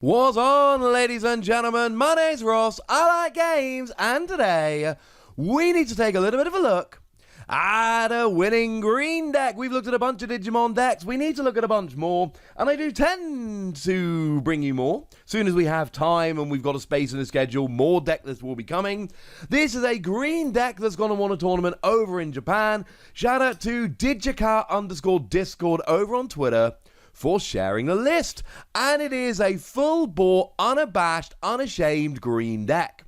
What's on, ladies and gentlemen? My name's Ross, I like games, and today we need to take a little bit of a look at a winning green deck. We've looked at a bunch of Digimon decks, we need to look at a bunch more, and I do tend to bring you more. As soon as we have time and we've got a space in the schedule, more deck lists will be coming. This is a green deck that's going to win a tournament over in Japan. Shout out to Digika_Discord over on Twitter for sharing the list, and it is a full-bore, unabashed, unashamed green deck.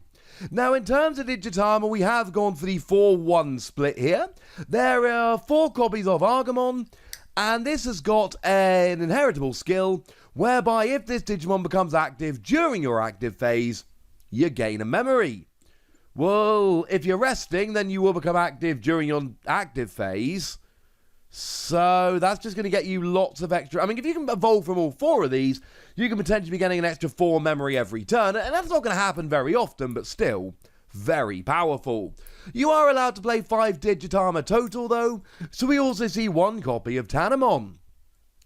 Now, in terms of Titamon, we have gone for the 4-1 split here. There are 4 copies of Agumon, and this has got an inheritable skill, whereby if this Digimon becomes active during your active phase, you gain a memory. Well, if you're resting, then you will become active during your active phase. So that's just going to get you lots of extra. I mean, if you can evolve from all 4 of these, you can potentially be getting an extra 4 memory every turn, and that's not going to happen very often, but still very powerful. You are allowed to play 5 Digitama total though, so we also see 1 copy of Titamon.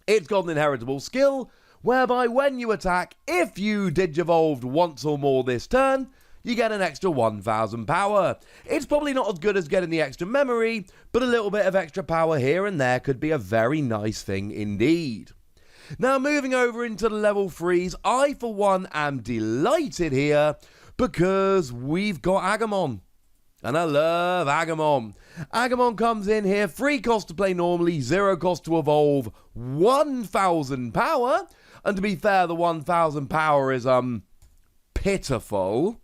It's got an inheritable skill, whereby when you attack, if you Digivolved once or more this turn, you get an extra 1000 power. It's probably not as good as getting the extra memory, but a little bit of extra power here and there could be a very nice thing indeed. Now, moving over into the level 3s, I for one am delighted here because we've got Agumon. And I love Agumon. Agumon comes in here, free cost to play normally, 0 cost to evolve, 1000 power. And to be fair, the 1000 power is pitiful.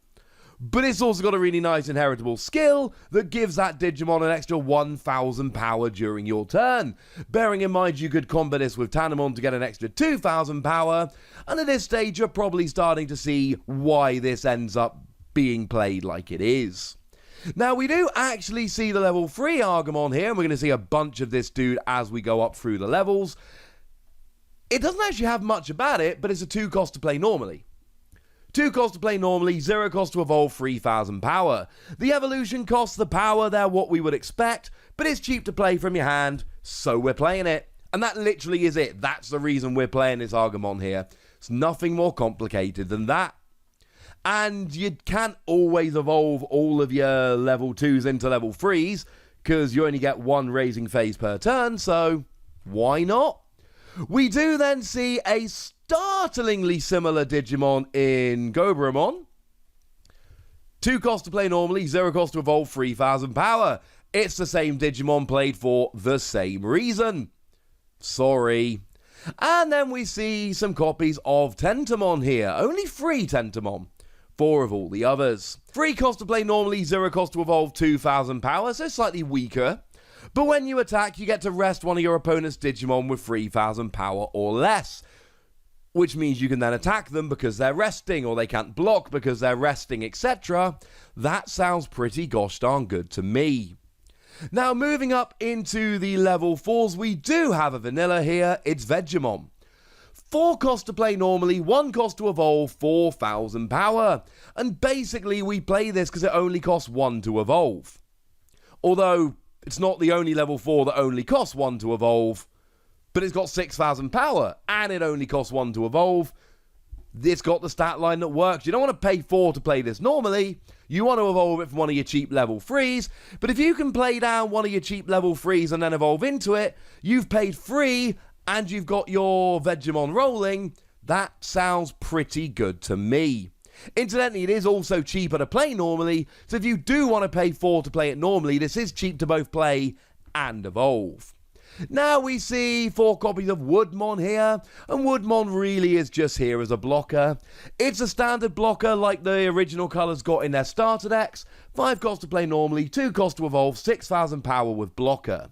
But it's also got a really nice inheritable skill that gives that Digimon an extra 1000 power during your turn. Bearing in mind you could combo this with Titamon to get an extra 2000 power, and at this stage you're probably starting to see why this ends up being played like it is. Now, we do actually see the level 3 Agumon here, and we're going to see a bunch of this dude as we go up through the levels. It doesn't actually have much about it, but it's a 2 cost to play normally. 2 cost to play normally, 0 cost to evolve, 3000 power. The evolution costs the power, they're what we would expect, but it's cheap to play from your hand, so we're playing it. And that literally is it. That's the reason we're playing this Agumon here. It's nothing more complicated than that. And you can't always evolve all of your level 2s into level 3s, because you only get 1 raising phase per turn, so why not? We do then see a startlingly similar Digimon in Gobramon. 2 cost to play normally, 0 cost to evolve, 3000 power. It's the same Digimon played for the same reason. Sorry. And then we see some copies of Titamon here. Only 3 Titamon. 4 of all the others. 3 cost to play normally, 0 cost to evolve, 2000 power, so slightly weaker. But when you attack, you get to rest one of your opponent's Digimon with 3000 power or less. Which means you can then attack them because they're resting, or they can't block because they're resting, etc. That sounds pretty gosh darn good to me. Now, moving up into the level 4s, we do have a vanilla here. It's Vegemon. 4 cost to play normally, 1 cost to evolve, 4000 power. And basically, we play this because it only costs 1 to evolve. Although, it's not the only level 4 that only costs 1 to evolve. But it's got 6000 power, and it only costs 1 to evolve. It's got the stat line that works. You don't want to pay 4 to play this normally. You want to evolve it from one of your cheap level 3s. But if you can play down one of your cheap level 3s and then evolve into it, you've paid 3, and you've got your Vegemon rolling. That sounds pretty good to me. Incidentally, it is also cheaper to play normally, so if you do want to pay 4 to play it normally, this is cheap to both play and evolve. Now we see 4 copies of Woodmon here, and Woodmon really is just here as a blocker. It's a standard blocker like the original colours got in their starter decks. 5 cost to play normally, 2 cost to evolve, 6000 power with blocker.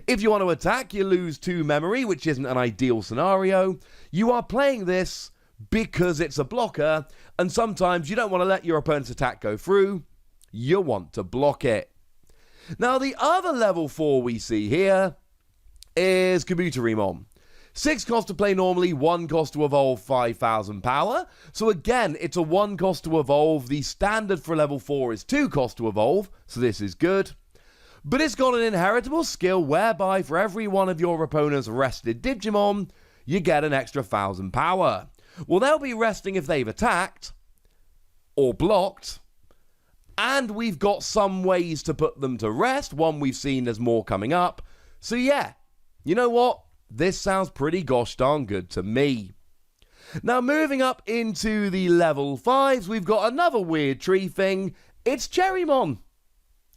If you want to attack, you lose 2 memory, which isn't an ideal scenario. You are playing this because it's a blocker, and sometimes you don't want to let your opponent's attack go through. You want to block it. Now, the other level 4 we see here is Kabuterimon. 6 cost to play normally, 1 cost to evolve, 5000 power. So again, it's a 1 cost to evolve. The standard for level 4 is 2 cost to evolve, so this is good. But it's got an inheritable skill whereby for every one of your opponent's rested Digimon, you get an extra 1000 power. Well, they'll be resting if they've attacked or blocked. And we've got some ways to put them to rest. One we've seen, there's more coming up. So yeah, you know what? This sounds pretty gosh darn good to me. Now moving up into the level 5s, we've got another weird tree thing. It's Cherrymon.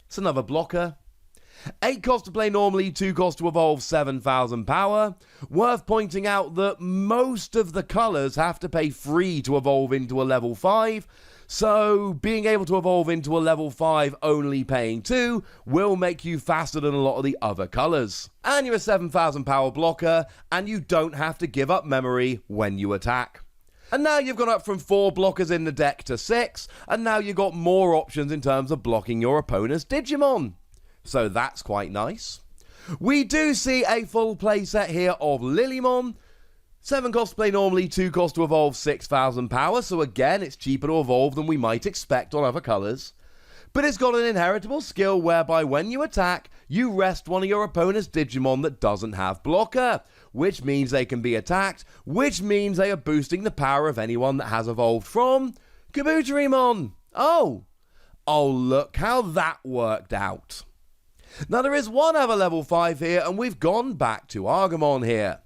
It's another blocker. 8 cost to play normally, 2 cost to evolve, 7,000 power. Worth pointing out that most of the colours have to pay free to evolve into a level 5. So being able to evolve into a level 5 only paying 2 will make you faster than a lot of the other colours. And you're a 7,000 power blocker, and you don't have to give up memory when you attack. And now you've gone up from 4 blockers in the deck to 6, and now you've got more options in terms of blocking your opponent's Digimon. So that's quite nice. We do see a full playset here of Lilymon. 7 cost to play normally, 2 cost to evolve, 6,000 power, so again, it's cheaper to evolve than we might expect on other colours. But it's got an inheritable skill whereby when you attack, you rest one of your opponent's Digimon that doesn't have blocker, which means they can be attacked, which means they are boosting the power of anyone that has evolved from Kabuterimon. Oh, look how that worked out. Now there is one other level 5 here, and we've gone back to Agumon here.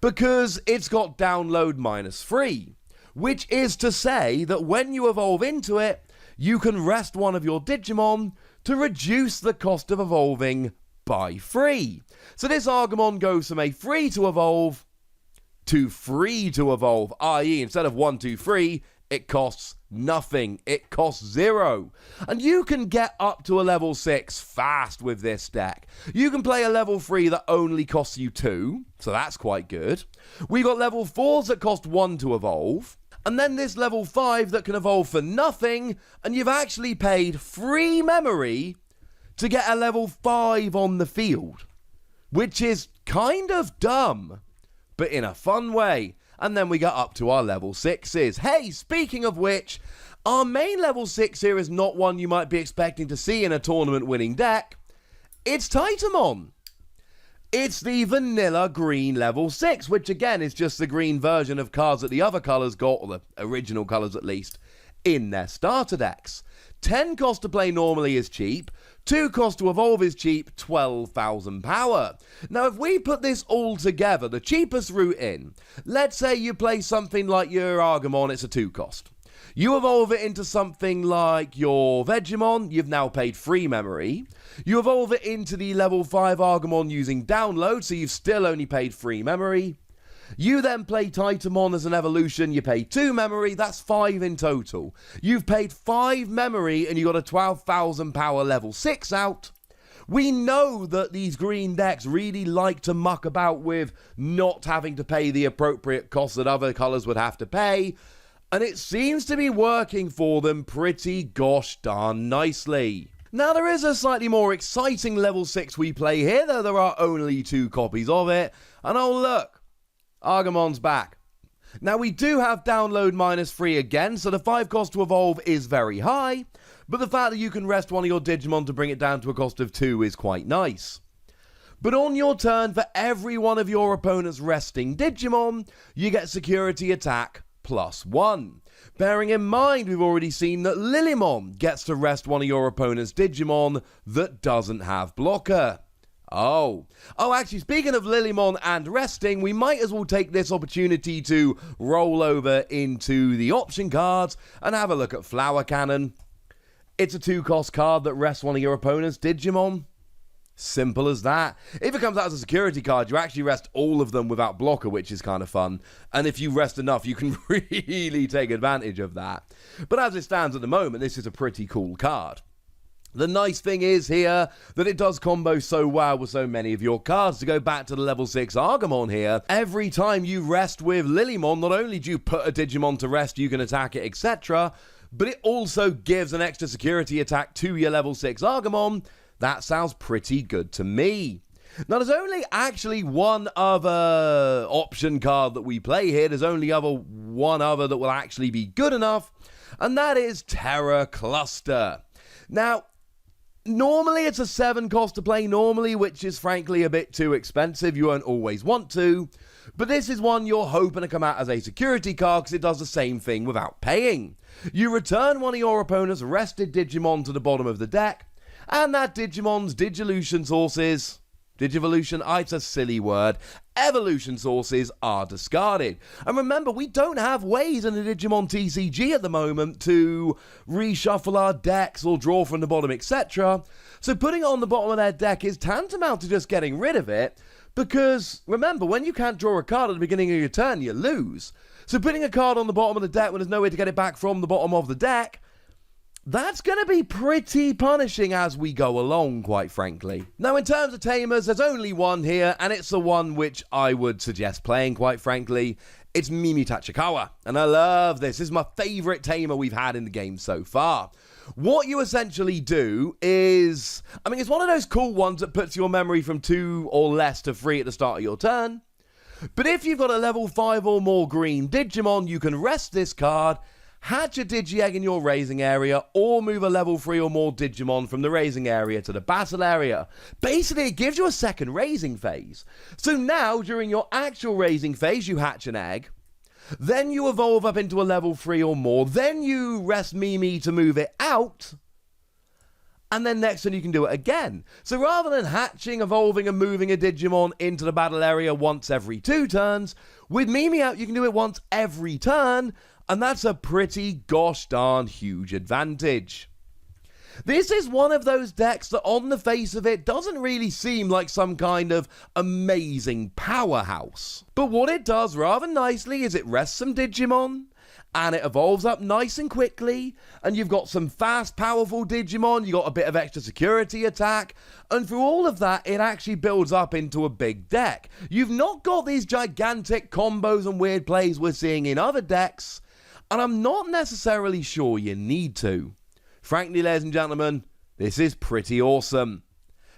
Because it's got download -3, which is to say that when you evolve into it, you can rest one of your Digimon to reduce the cost of evolving by 3. So this Agumon goes from a free to evolve to free to evolve, i.e. instead of 1, 2, 3, it costs nothing. It costs 0. And you can get up to a level 6 fast with this deck. You can play a level 3 that only costs you 2, so that's quite good. We've got level 4s that cost 1 to evolve. And then this level 5 that can evolve for nothing, and you've actually paid free memory to get a level 5 on the field. Which is kind of dumb, but in a fun way. And then we get up to our level 6s. Hey, speaking of which, our main level 6 here is not one you might be expecting to see in a tournament-winning deck. It's Titamon. It's the vanilla green level 6, which again is just the green version of cards that the other colours got, or the original colours at least, in their starter decks. 10 cost to play normally is cheap, 2 cost to evolve is cheap, 12,000 power. Now if we put this all together, the cheapest route in, let's say you play something like your Agumon, it's a 2 cost. You evolve it into something like your Vegemon, you've now paid free memory. You evolve it into the level 5 Agumon using download, so you've still only paid free memory. You then play Titamon as an evolution, you pay 2 memory, that's 5 in total. You've paid 5 memory and you got a 12,000 power level 6 out. We know that these green decks really like to muck about with not having to pay the appropriate costs that other colours would have to pay, and it seems to be working for them pretty gosh darn nicely. Now there is a slightly more exciting level 6 we play here, though there are only 2 copies of it, and oh look, Agumon's back. Now we do have download -3 again, so the 5 cost to evolve is very high, but the fact that you can rest one of your Digimon to bring it down to a cost of 2 is quite nice. But on your turn, for every one of your opponent's resting Digimon, you get security attack +1. Bearing in mind we've already seen that Lilymon gets to rest one of your opponent's Digimon that doesn't have blocker. Oh, actually, speaking of Lilymon and resting, we might as well take this opportunity to roll over into the option cards and have a look at Flower Cannon. It's a 2 cost card that rests one of your opponent's Digimon. Simple as that. If it comes out as a security card, you actually rest all of them without blocker, which is kind of fun. And if you rest enough, you can really take advantage of that. But as it stands at the moment, this is a pretty cool card. The nice thing is here that it does combo so well with so many of your cards. To go back to the level 6 Agumon here, every time you rest with Lilymon, not only do you put a Digimon to rest, you can attack it, etc., but it also gives an extra security attack to your level 6 Agumon. That sounds pretty good to me. Now, there's only actually one other option card that we play here. There's only one other that will actually be good enough, and that is Terror Cluster. Now, normally it's a 7 cost to play normally, which is frankly a bit too expensive. You won't always want to. But this is one you're hoping to come out as a security card because it does the same thing without paying. You return one of your opponent's rested Digimon to the bottom of the deck, and that Digimon's Digivolution sources... Digivolution, it's a silly word. Evolution sources are discarded. And remember, we don't have ways in the Digimon TCG at the moment to reshuffle our decks or draw from the bottom, etc. So putting it on the bottom of their deck is tantamount to just getting rid of it, because remember, when you can't draw a card at the beginning of your turn, you lose. So putting a card on the bottom of the deck when there's no way to get it back from the bottom of the deck, that's going to be pretty punishing as we go along, quite frankly. Now, in terms of Tamers, there's only one here, and it's the one which I would suggest playing, quite frankly. It's Mimi Tachikawa, and I love this. This is my favourite Tamer we've had in the game so far. What you essentially do is... it's one of those cool ones that puts your memory from 2 or less to 3 at the start of your turn. But if you've got a level 5 or more green Digimon, you can rest this card, hatch a Digi-Egg in your raising area, or move a level 3 or more Digimon from the raising area to the battle area. Basically, it gives you a second raising phase. So now, during your actual raising phase, you hatch an egg, then you evolve up into a level 3 or more, then you rest Mimi to move it out, and then next turn you can do it again. So rather than hatching, evolving, and moving a Digimon into the battle area once every 2 turns, with Mimi out you can do it once every turn, and that's a pretty gosh darn huge advantage. This is one of those decks that on the face of it doesn't really seem like some kind of amazing powerhouse. But what it does rather nicely is it rests some Digimon, and it evolves up nice and quickly, and you've got some fast, powerful Digimon, you got a bit of extra security attack, and through all of that, it actually builds up into a big deck. You've not got these gigantic combos and weird plays we're seeing in other decks, and I'm not necessarily sure you need to. Frankly, ladies and gentlemen, this is pretty awesome.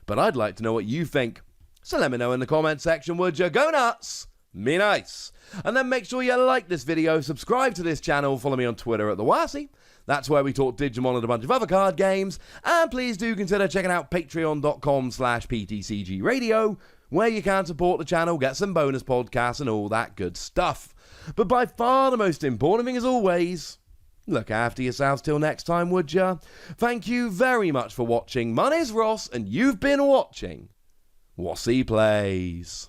But I'd like to know what you think. So let me know in the comment section, would you? Go nuts! Me nice. And then make sure you like this video, subscribe to this channel, follow me on Twitter at TheWasi. That's where we talk Digimon and a bunch of other card games. And please do consider checking out patreon.com/PTCGradio, where you can support the channel, get some bonus podcasts and all that good stuff. But by far the most important thing as always, look after yourselves till next time, would ya? Thank you very much for watching. My name's Ross, and you've been watching Wasi Plays.